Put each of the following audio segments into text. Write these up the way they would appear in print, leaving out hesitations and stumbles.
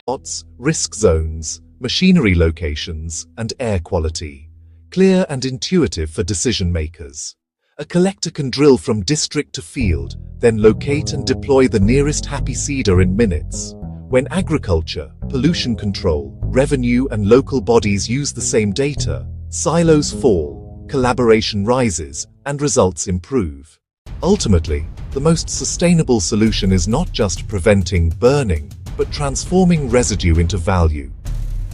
Spots, risk zones, machinery locations, and air quality. Clear and intuitive for decision makers. A collector can drill from district to field, then locate and deploy the nearest happy seeder in minutes. When agriculture, pollution control, revenue, and local bodies use the same data, silos fall, collaboration rises, and results improve. Ultimately, the most sustainable solution is not just preventing burning, but transforming residue into value.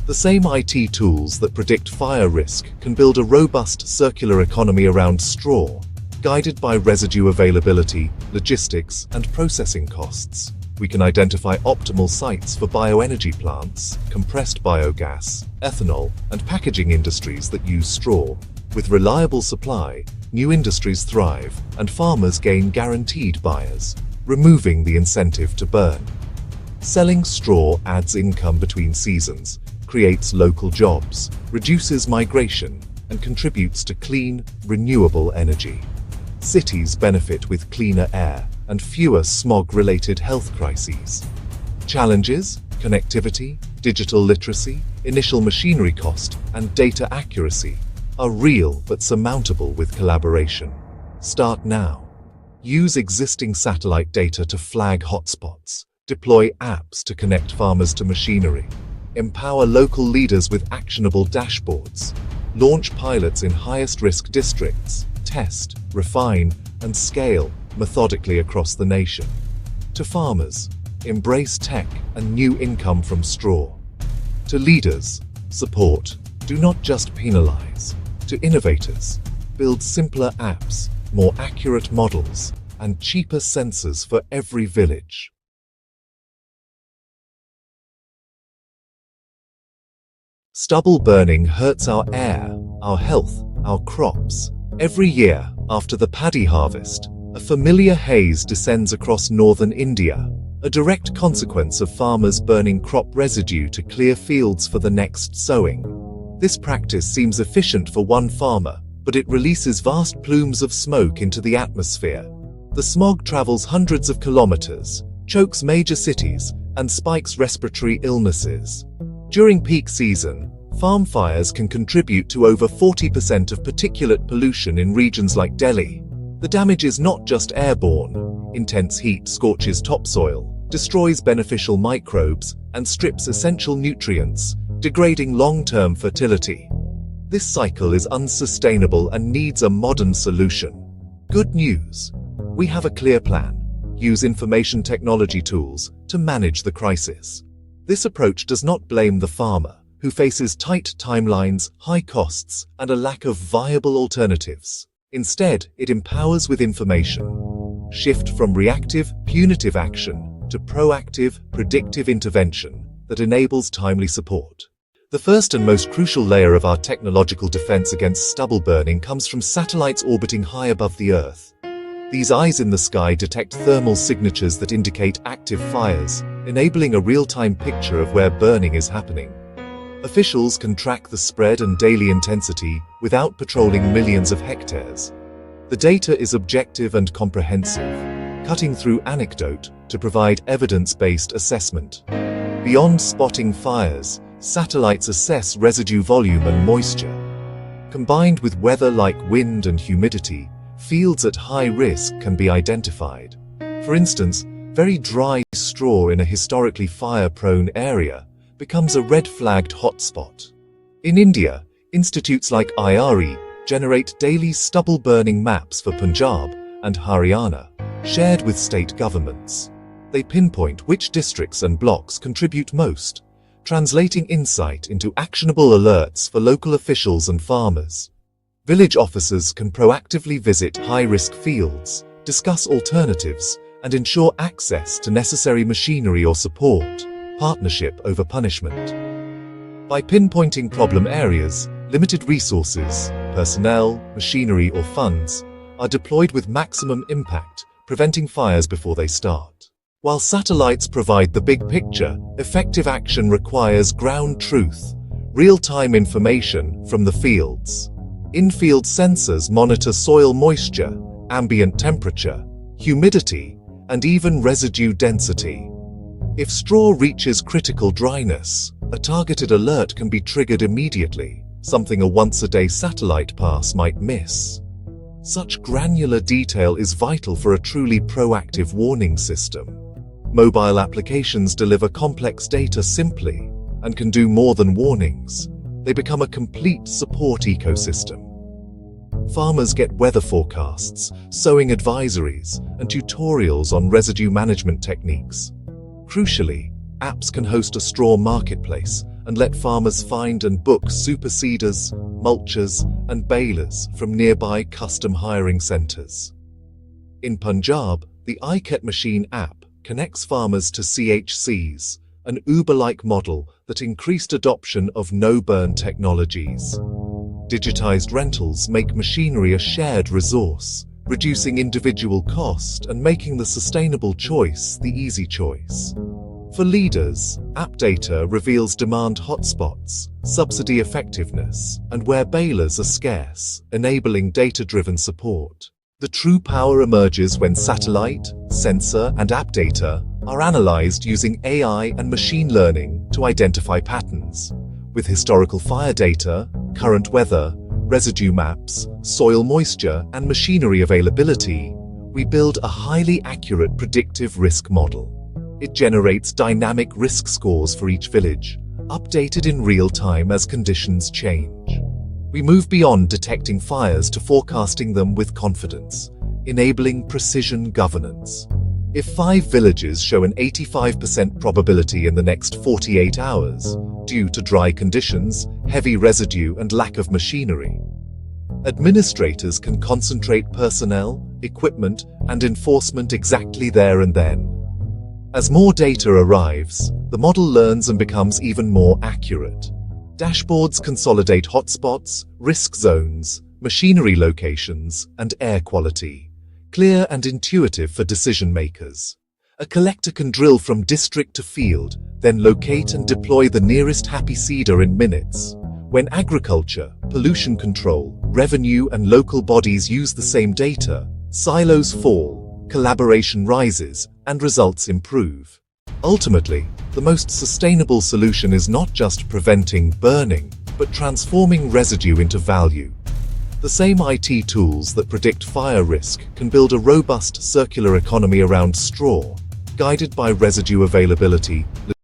The same IT tools that predict fire risk can build a robust circular economy around straw, guided by residue availability, logistics, and processing costs. We can identify optimal sites for bioenergy plants, compressed biogas, ethanol, and packaging industries that use straw. With reliable supply, new industries thrive, and farmers gain guaranteed buyers, removing the incentive to burn. Selling straw adds income between seasons, creates local jobs, reduces migration, and contributes to clean, renewable energy. Cities benefit with cleaner air and fewer smog-related health crises. Challenges: connectivity, digital literacy, initial machinery cost, and data accuracy are real but surmountable with collaboration. Start now. Use existing satellite data to flag hotspots. Deploy apps to connect farmers to machinery. Empower local leaders with actionable dashboards. Launch pilots in highest-risk districts. Test, refine, and scale methodically across the nation. To farmers, embrace tech and new income from straw. To leaders, support, do not just penalize. To innovators, build simpler apps, more accurate models, and cheaper sensors for every village. Stubble burning hurts our air, our health, our crops. Every year, after the paddy harvest, a familiar haze descends across northern India, a direct consequence of farmers burning crop residue to clear fields for the next sowing. This practice seems efficient for one farmer, but it releases vast plumes of smoke into the atmosphere. The smog travels hundreds of kilometers, chokes major cities, and spikes respiratory illnesses. During peak season, farm fires can contribute to over 40% of particulate pollution in regions like Delhi. The damage is not just airborne. Intense heat scorches topsoil, destroys beneficial microbes, and strips essential nutrients, degrading long-term fertility. This cycle is unsustainable and needs a modern solution. Good news. We have a clear plan. Use information technology tools to manage the crisis. This approach does not blame the farmer, who faces tight timelines, high costs, and a lack of viable alternatives. Instead, it empowers with information. Shift from reactive, punitive action to proactive, predictive intervention that enables timely support. The first and most crucial layer of our technological defense against stubble burning comes from satellites orbiting high above the Earth. These eyes in the sky detect thermal signatures that indicate active fires, enabling a real-time picture of where burning is happening. Officials can track the spread and daily intensity without patrolling millions of hectares. The data is objective and comprehensive, cutting through anecdote to provide evidence-based assessment. Beyond spotting fires, satellites assess residue volume and moisture. Combined with weather like wind and humidity, fields at high risk can be identified. For instance, very dry straw in a historically fire-prone area becomes a red-flagged hotspot. In India, institutes like IRE generate daily stubble-burning maps for Punjab and Haryana, shared with state governments. They pinpoint which districts and blocks contribute most, translating insight into actionable alerts for local officials and farmers. Village officers can proactively visit high-risk fields, discuss alternatives, and ensure access to necessary machinery or support, partnership over punishment. By pinpointing problem areas, limited resources, personnel, machinery, or funds are deployed with maximum impact, preventing fires before they start. While satellites provide the big picture, effective action requires ground truth, real-time information from the fields. In-field sensors monitor soil moisture, ambient temperature, humidity, and even residue density. If straw reaches critical dryness, a targeted alert can be triggered immediately, something a once-a-day satellite pass might miss. Such granular detail is vital for a truly proactive warning system. Mobile applications deliver complex data simply and can do more than warnings. They become a complete support ecosystem. Farmers get weather forecasts, sowing advisories, and tutorials on residue management techniques. Crucially, apps can host a straw marketplace and let farmers find and book super seeders, mulchers, and balers from nearby custom hiring centers. In Punjab, the iKet Machine app connects farmers to CHCs, an Uber-like model that increased adoption of no-burn technologies. Digitized rentals make machinery a shared resource, reducing individual cost and making the sustainable choice the easy choice. For leaders, app data reveals demand hotspots, subsidy effectiveness, and where balers are scarce, enabling data-driven support. The true power emerges when satellite, sensor, and app data are analyzed using AI and machine learning to identify patterns. With historical fire data, current weather, residue maps, soil moisture, and machinery availability, we build a highly accurate predictive risk model. It generates dynamic risk scores for each village, updated in real time as conditions change. We move beyond detecting fires to forecasting them with confidence, enabling precision governance. If 5 villages show an 85% probability in the next 48 hours, due to dry conditions, heavy residue, and lack of machinery, administrators can concentrate personnel, equipment, and enforcement exactly there and then. As more data arrives, the model learns and becomes even more accurate. Dashboards consolidate hotspots, risk zones, machinery locations, and air quality, clear and intuitive for decision makers. A collector can drill from district to field, then locate and deploy the nearest happy seeder in minutes. When agriculture, pollution control, revenue, and local bodies use the same data, silos fall, collaboration rises, and results improve. Ultimately, the most sustainable solution is not just preventing burning, but transforming residue into value. The same IT tools that predict fire risk can build a robust circular economy around straw, guided by residue availability,